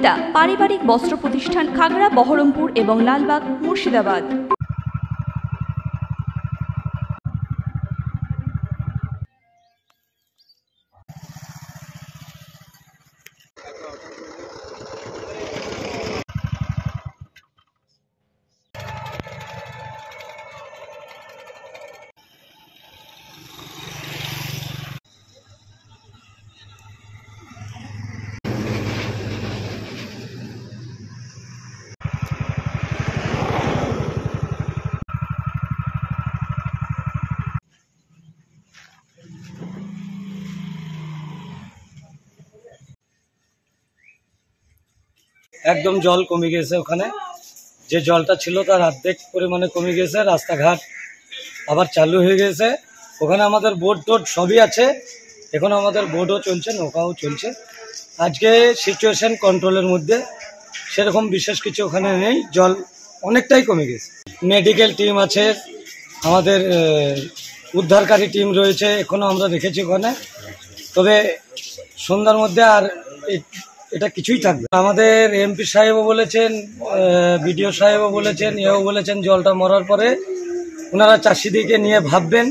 সুনিতা পারিবারিক বস্ত্র প্রতিষ্ঠান, খাগড়া, বহরমপুর এবং লালবাগ, মুর্শিদাবাদ। একদম জল কমে গেছে, ওখানে যে জলটা ছিল তার অর্ধেক পরিমাণে কমে গেছে। রাস্তাঘাট আবার চালু হয়ে গেছে। ওখানে আমাদের বোট টোট সবই আছে, এখন আমাদের বোটও চলছে, নৌকাও চলছে। আজকে সিচুয়েশন কন্ট্রোলের মধ্যে, সেরকম বিশেষ কিছু ওখানে নেই, জল অনেকটাই কমে গেছে। মেডিকেল টিম আছে, আমাদের উদ্ধারকারী টিম রয়েছে, এখনও আমরা রেখেছি ওখানে। তবে সন্ধ্যার মধ্যে আর এটা কিছুই থাকবে। আমাদের এমপি সাহেবও বলেছেন, বিডিও সাহেবও বলেছেন, এও বলেছেন জলটা মরার পরে ওনারা চাষিদেরকে নিয়ে ভাববেন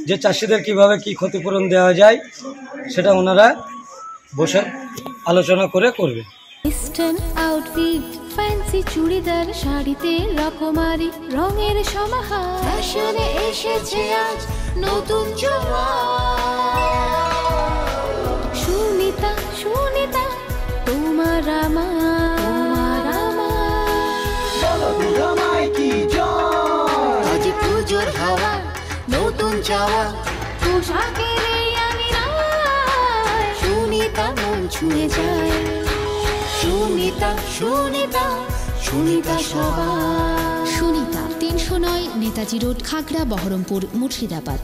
যে চাষিদের কিভাবে কি ক্ষতিপূরণ দেওয়া যায়, সেটা ওনারা বসে আলোচনা করে করবে। ইস্টার্ন আউটফিট, ফ্যান্সি চুড়িদার, শাড়িতে রকমারি রঙের সমাহার, ফ্যাশনে এসেছে আজ নতুন সুনিতা, সুনিতা তোমার আমার আজ পুজোর হাওয়া, নতুন চাওয়া পোশাকের আমি সুনিতা মন ছুঁয়ে যায়। সুনিতা, সুনিতা, সুনিতা সবার। সুনিতা 309 নেতাজি রোড, খাগড়া, বহরমপুর, মুর্শিদাবাদ।